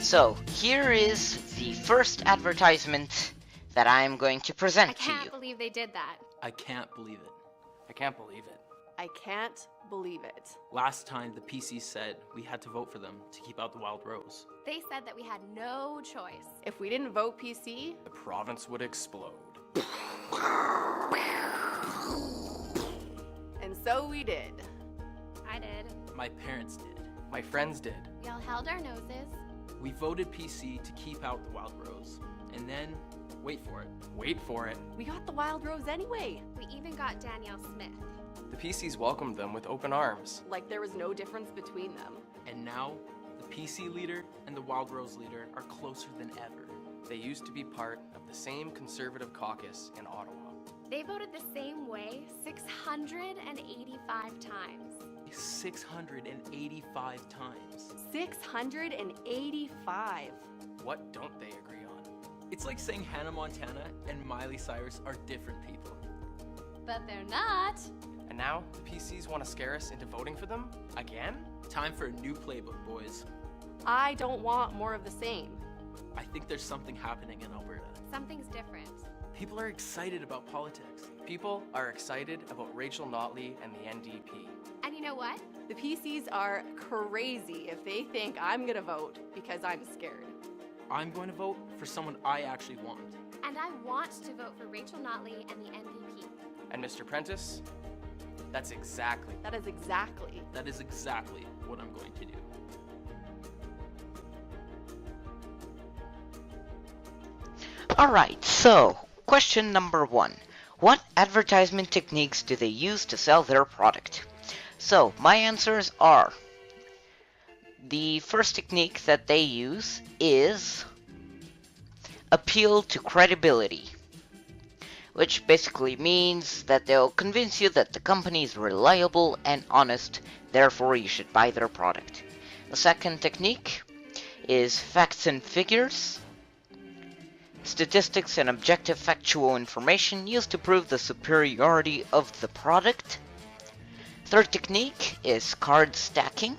So, here is the first advertisement that I'm going to present to you. I can't believe they did that. I can't believe it. I can't believe it. I can't believe it. Last time the PC said we had to vote for them to keep out the Wild Rose. They said that we had no choice. If we didn't vote PC, The province would explode. and so we did. I did. My parents did. My friends did. We all held our noses. We voted PC to keep out the Wild Rose. And then, wait for it. Wait for it. We got the Wild Rose anyway. We even got Danielle Smith. The PCs welcomed them with open arms. Like there was no difference between them. And now, the PC leader and the Wild Rose leader are closer than ever. They used to be part of the same conservative caucus in Ottawa. They voted the same way 685 times. 685 times. 685. What don't they agree on? It's like saying Hannah Montana and Miley Cyrus are different people. But they're not. And now, the PCs want to scare us into voting for them? Again? Time for a new playbook, boys. I don't want more of the same. I think there's something happening in Alberta. Something's different. People are excited about politics. People are excited about Rachel Notley and the NDP. And you know what? The PCs are crazy if they think I'm gonna vote because I'm scared. I'm going to vote for someone I actually want. And I want to vote for Rachel Notley and the NDP. And Mr. Prentice, that's exactly. That is exactly. That is exactly what I'm going to do. Alright, so, question number 1. What advertisement techniques do they use to sell their product? So, my answers are, the first technique that they use is appeal to credibility, which basically means that they'll convince you that the company is reliable and honest, therefore you should buy their product. The second technique is facts and figures, statistics and objective factual information used to prove the superiority of the product. Third technique is card stacking,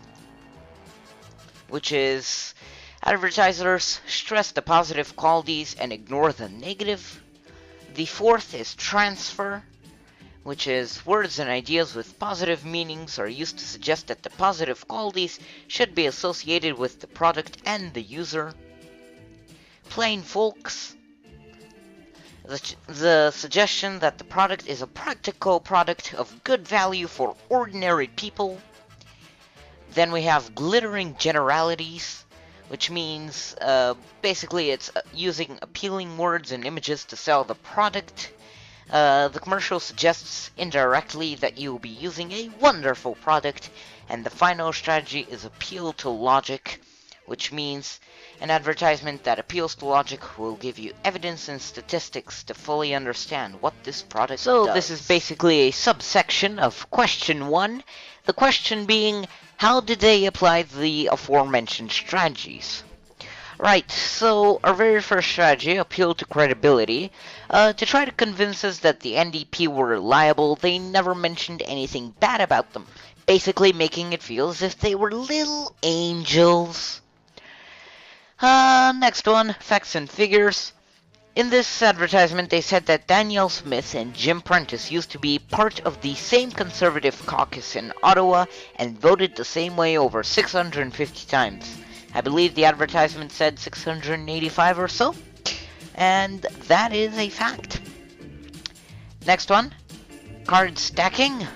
which is advertisers stress the positive qualities and ignore the negative. The fourth is transfer, which is words and ideas with positive meanings are used to suggest that the positive qualities should be associated with the product and the user. Plain folks, the suggestion that the product is a practical product of good value for ordinary people. Then we have glittering generalities, which means basically it's using appealing words and images to sell the product. The commercial suggests indirectly that you will be using a wonderful product. And the final strategy is appeal to logic, which means an advertisement that appeals to logic will give you evidence and statistics to fully understand what this product does. So this is basically a subsection of question 1. The question being, how did they apply the aforementioned strategies? Right, so our very first strategy, appeal to credibility. To try to convince us that the NDP were reliable, they never mentioned anything bad about them, basically making it feel as if they were little angels. Next one, facts and figures. In this advertisement, they said that Danielle Smith and Jim Prentice used to be part of the same conservative caucus in Ottawa and voted the same way over 650 times. I believe the advertisement said 685 or so, and that is a fact. Next one, card stacking.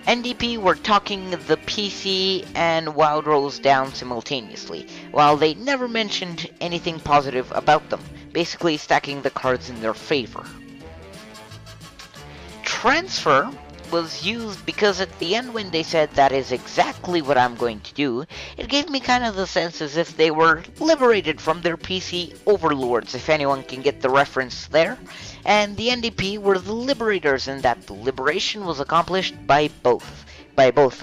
NDP were talking the PC and Wild Rose down simultaneously, while they never mentioned anything positive about them, basically stacking the cards in their favor. Transfer was used because at the end when they said that is exactly what I'm going to do, it gave me kind of the sense as if they were liberated from their PC overlords, if anyone can get the reference there. And the NDP were the liberators, and that the liberation was accomplished by both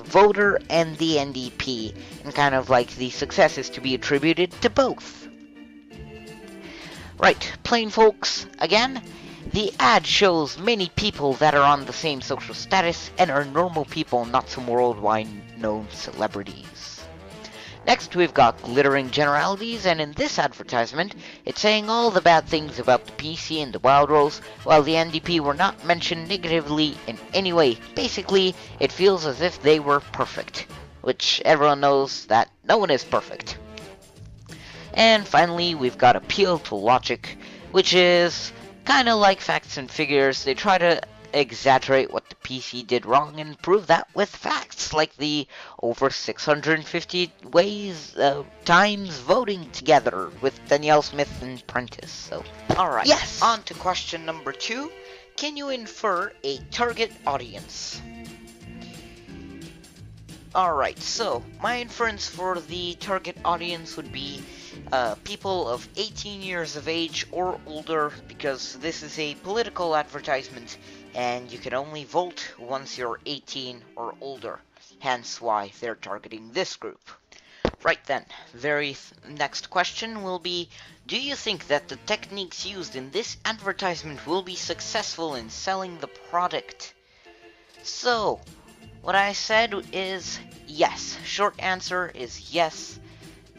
voter and the NDP, and kind of like the success is to be attributed to both. Right, plain folks, again, the ad shows many people that are on the same social status and are normal people, not some worldwide known celebrities. Next, we've got glittering generalities, and in this advertisement, it's saying all the bad things about the PC and the Wild Rose, while the NDP were not mentioned negatively in any way. Basically, it feels as if they were perfect, which everyone knows that no one is perfect. And finally, we've got appeal to logic, which is kind of like facts and figures. They try to exaggerate what the PC did wrong and prove that with facts, like the over 650 times voting together with Danielle Smith and Prentice. So, alright, yes, on to question number 2. Can you infer a target audience? Alright, so my inference for the target audience would be people of 18 years of age or older, because this is a political advertisement and you can only vote once you're 18 or older, hence why they're targeting this group. Right then, next question will be, do you think that the techniques used in this advertisement will be successful in selling the product? So, what I said is yes. Short answer is yes.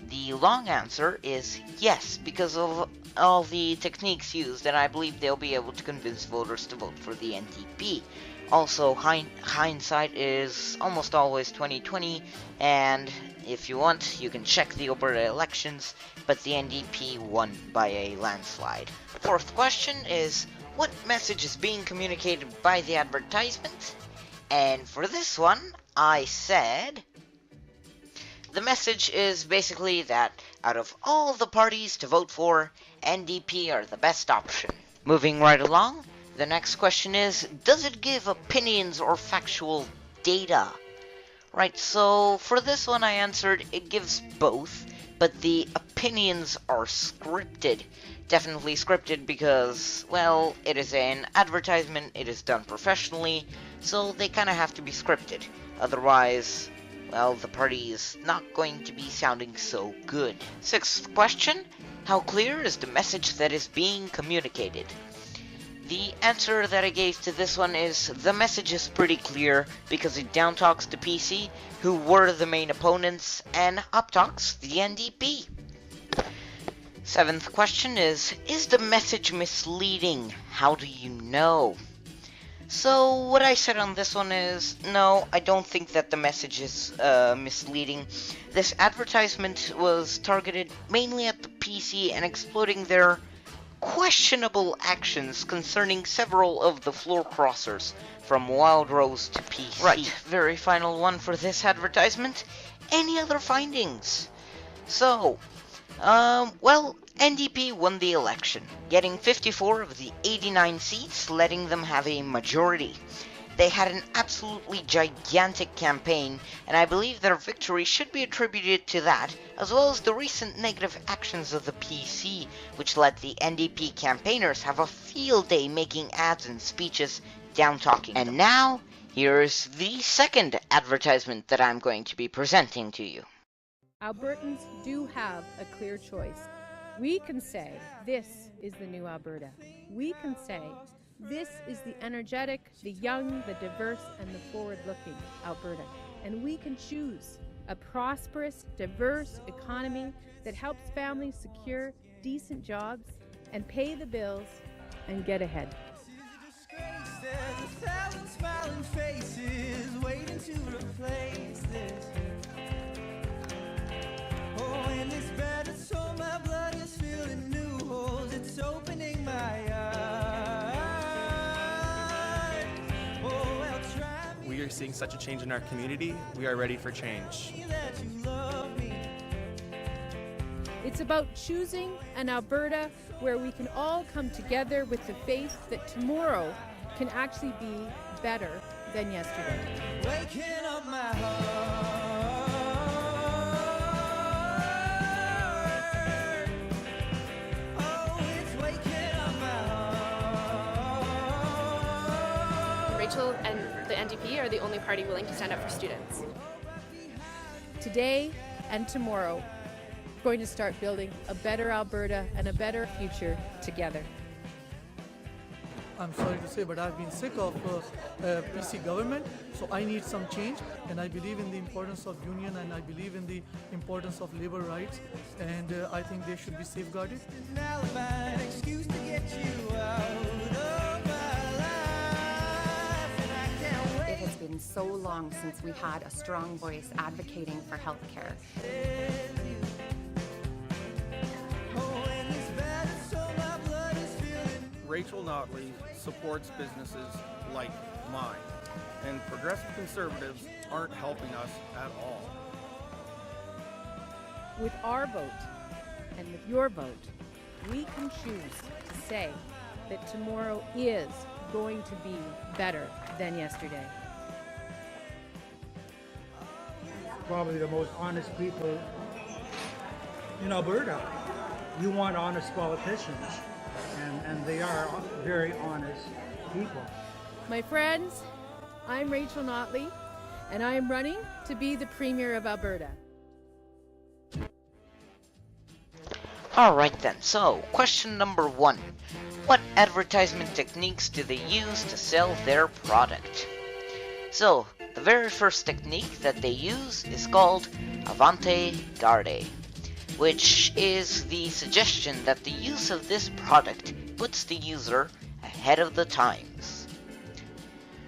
The long answer is yes, because of all the techniques used, and I believe they'll be able to convince voters to vote for the NDP. Also, hindsight is almost always 20/20, and if you want, you can check the Alberta elections, but the NDP won by a landslide. Fourth question is, what message is being communicated by the advertisement? And for this one, I said the message is basically that out of all the parties to vote for, NDP are the best option. Moving right along, the next question is, does it give opinions or factual data? Right, so for this one I answered it gives both, but the opinions are scripted. Definitely scripted because, well, it is an advertisement, it is done professionally, so they kind of have to be scripted. Otherwise, well, the party is not going to be sounding so good. Sixth question, how clear is the message that is being communicated? The answer that I gave to this one is the message is pretty clear because it downtalks the PC, who were the main opponents, and uptalks the NDP. Seventh question is the message misleading? How do you know? So what I said on this one is, no, I don't think that the message is misleading. This advertisement was targeted mainly at the PC and exploiting their questionable actions concerning several of the floor crossers from Wild Rose to PC. Right, very final one for this advertisement. Any other findings? So, well, NDP won the election, getting 54 of the 89 seats, letting them have a majority. They had an absolutely gigantic campaign, and I believe their victory should be attributed to that, as well as the recent negative actions of the PC, which let the NDP campaigners have a field day making ads and speeches down-talking them. And now, here's the second advertisement that I'm going to be presenting to you. Albertans do have a clear choice. We can say, this is the new Alberta. We can say, this is the energetic, the young, the diverse, and the forward-looking Alberta. And we can choose a prosperous, diverse economy that helps families secure decent jobs and pay the bills and get ahead. Opening my eyes. Oh, well, try me. We are seeing such a change in our community. We are ready for change. That you love me. It's about choosing an Alberta where we can all come together with the faith that tomorrow can actually be better than yesterday. Waking up my heart. Rachel and the NDP are the only party willing to stand up for students. Today and tomorrow, we're going to start building a better Alberta and a better future together. I'm sorry to say, but I've been sick of PC government, so I need some change, and I believe in the importance of union, and I believe in the importance of labor rights, and I think they should be safeguarded. An alibi, an excuse to get you out of my life, and I can't wait. It has been so long since we had a strong voice advocating for healthcare. Oh, and it's bad, so my blood is feeling. Rachel Notley supports businesses like mine, and progressive conservatives aren't helping us at all. With our vote and with your vote, we can choose to say that tomorrow is going to be better than yesterday. Probably the most honest people in Alberta. You want honest politicians, and they are very honest people. My friends, I'm Rachel Notley, and I am running to be the Premier of Alberta. Alright then, so question number 1. What advertisement techniques do they use to sell their product? So, the very first technique that they use is called avant-garde, which is the suggestion that the use of this product puts the user ahead of the times.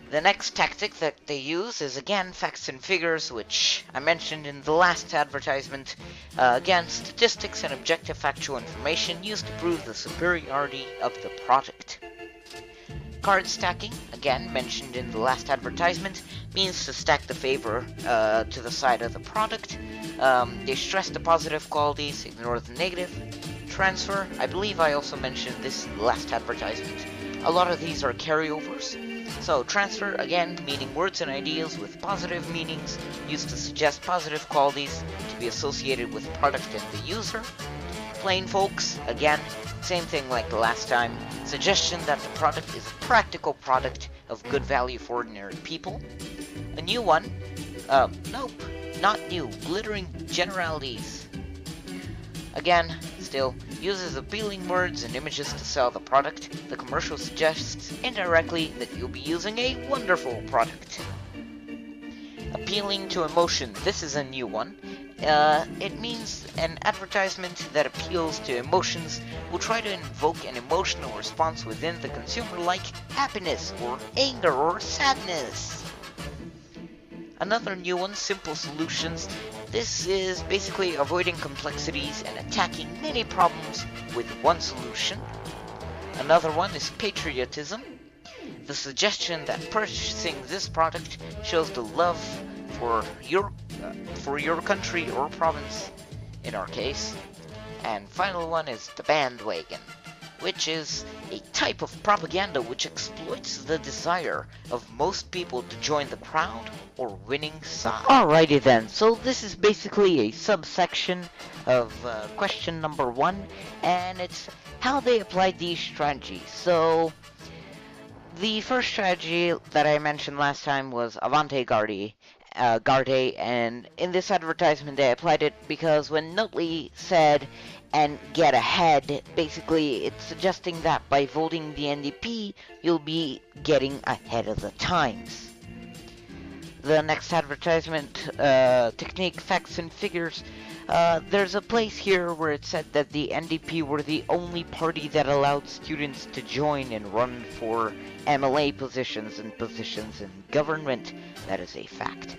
The next tactic that they use is again facts and figures, which I mentioned in the last advertisement. Again, statistics and objective factual information used to prove the superiority of the product. Card stacking, again mentioned in the last advertisement, means to stack the favor to the side of the product. They stress the positive qualities, ignore the negative. Transfer, I believe I also mentioned this in the last advertisement. A lot of these are carryovers. So transfer, again, meaning words and ideas with positive meanings, used to suggest positive qualities to be associated with the product and the user. Plain folks, again, same thing like the last time, suggestion that the product is a practical product of good value for ordinary people. A new one, nope, not new, glittering generalities. Again, still, uses appealing words and images to sell the product. The commercial suggests indirectly that you'll be using a wonderful product. Appealing to emotion, this is a new one. It means an advertisement that appeals to emotions will try to invoke an emotional response within the consumer like happiness or anger or sadness. Another new one, simple solutions. This is basically avoiding complexities and attacking many problems with one solution. Another one is patriotism. The suggestion that purchasing this product shows the love for your country or province, in our case. And final one is the bandwagon, which is a type of propaganda which exploits the desire of most people to join the crowd or winning side. Alrighty then, so this is basically a subsection of question number 1, and it's how they applied these strategies. So, the first strategy that I mentioned last time was avant-garde, and in this advertisement they applied it because when Notley said and get ahead, basically it's suggesting that by voting the NDP you'll be getting ahead of the times. The next advertisement technique, facts and figures, there's a place here where it said that the NDP were the only party that allowed students to join and run for MLA positions and positions in government. That is a fact.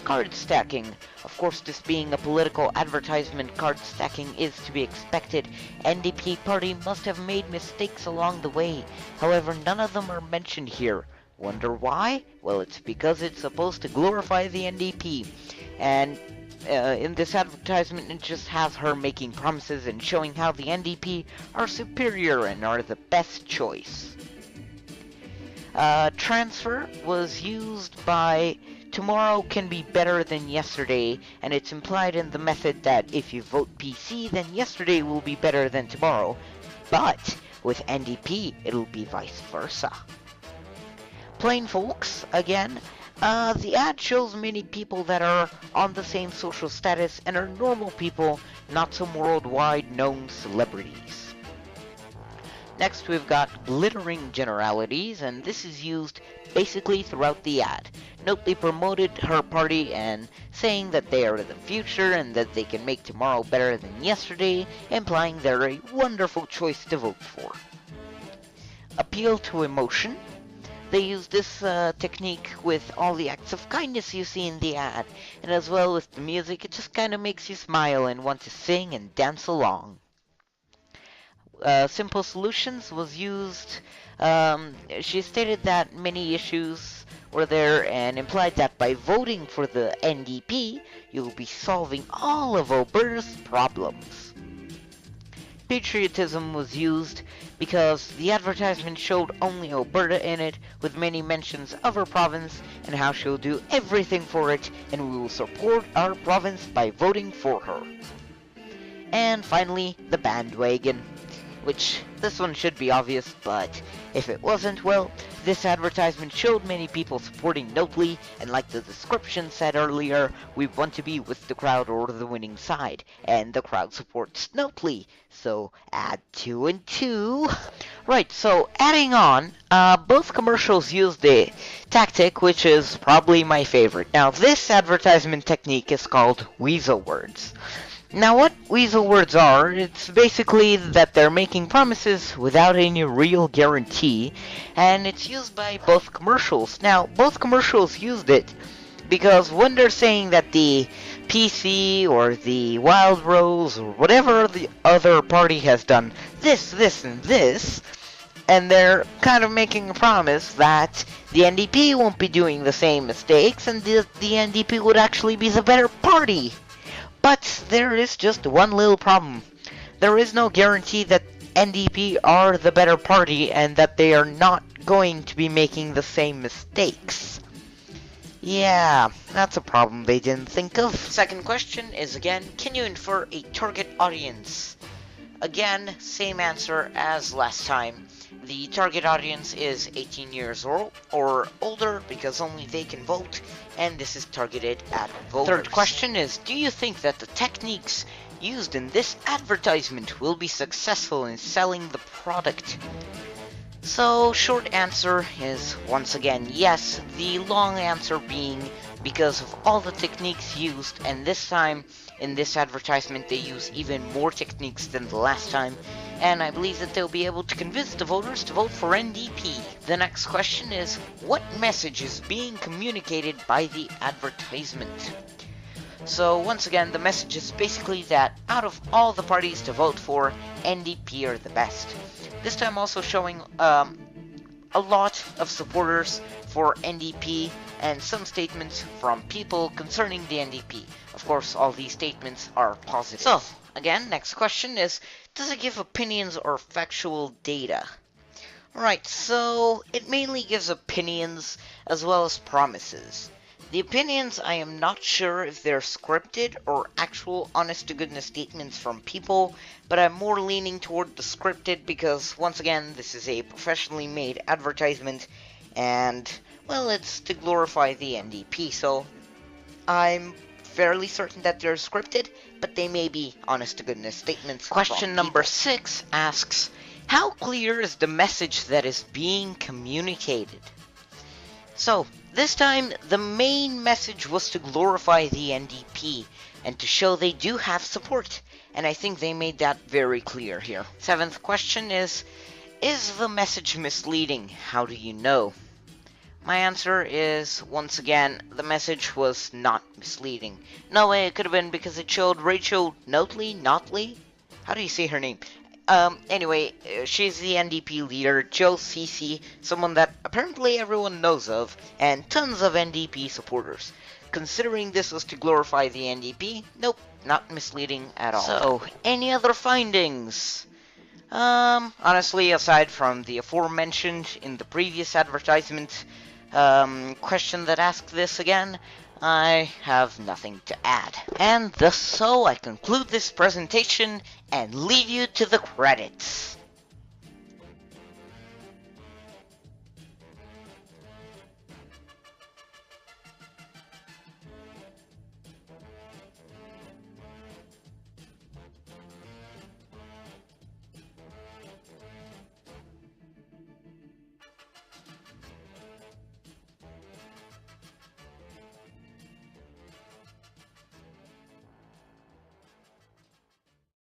Card stacking. Of course, this being a political advertisement, card stacking is to be expected. NDP party must have made mistakes along the way. However, none of them are mentioned here. Wonder why? Well, it's because it's supposed to glorify the NDP. And in this advertisement, it just has her making promises and showing how the NDP are superior and are the best choice. Transfer was used by tomorrow can be better than yesterday, and it's implied in the method that if you vote PC, then yesterday will be better than tomorrow. But with NDP, it'll be vice versa. Plain folks, again, the ad shows many people that are on the same social status and are normal people, not some worldwide known celebrities. Next, we've got glittering generalities, and this is used basically throughout the ad. Notley promoted her party and saying that they are the future and that they can make tomorrow better than yesterday, implying they're a wonderful choice to vote for. Appeal to emotion. They use this technique with all the acts of kindness you see in the ad, and as well with the music, it just kind of makes you smile and want to sing and dance along. Simple solutions was used. She stated that many issues were there and implied that by voting for the NDP, you'll be solving all of Alberta's problems. Patriotism was used because the advertisement showed only Alberta in it, with many mentions of her province and how she'll do everything for it, and we will support our province by voting for her. And finally, the bandwagon, which this one should be obvious, but if it wasn't, well, this advertisement showed many people supporting Notley, and like the description said earlier, we want to be with the crowd or the winning side, and the crowd supports Notley, so add 2 and 2. Right, so adding on, both commercials use the tactic, which is probably my favorite. Now, this advertisement technique is called weasel words. Now, what weasel words are, it's basically that they're making promises without any real guarantee, and it's used by both commercials. Now, both commercials used it because when they're saying that the PC or the Wild Rose or whatever the other party has done this, and this, and they're kind of making a promise that the NDP won't be doing the same mistakes and the NDP would actually be the better party. But there is just one little problem. There is no guarantee that NDP are the better party and that they are not going to be making the same mistakes. Yeah, that's a problem they didn't think of. Second question is again, can you infer a target audience? Again, same answer as last time. The target audience is 18 years old or older because only they can vote, and this is targeted at voters. Third question is, do you think that the techniques used in this advertisement will be successful in selling the product? So, short answer is once again yes, the long answer being because of all the techniques used, and this time in this advertisement they use even more techniques than the last time, and I believe that they'll be able to convince the voters to vote for NDP. The next question is, what message is being communicated by the advertisement? So once again, the message is basically that out of all the parties to vote for, NDP are the best. This time also showing a lot of supporters for NDP and some statements from people concerning the NDP. Of course, all these statements are positive. So, again, next question is, does it give opinions or factual data? Right, so it mainly gives opinions as well as promises. The opinions, I am not sure if they're scripted or actual honest-to-goodness statements from people, but I'm more leaning toward the scripted because, once again, this is a professionally made advertisement, and, well, it's to glorify the NDP, so I'm fairly certain that they're scripted, but they may be honest-to-goodness statements. Question number 6 asks, how clear is the message that is being communicated? So, this time, the main message was to glorify the NDP and to show they do have support, and I think they made that very clear here. 7th question is the message misleading? How do you know? My answer is, once again, the message was not misleading. No way, it could have been because it showed Rachel Notley? How do you say her name? Anyway, she's the NDP leader, Joe Cece, someone that apparently everyone knows of, and tons of NDP supporters. Considering this was to glorify the NDP, nope, not misleading at all. So, any other findings? Honestly, aside from the aforementioned in the previous advertisement, question that asked this again, I have nothing to add. And thus so I conclude this presentation and leave you to the credits.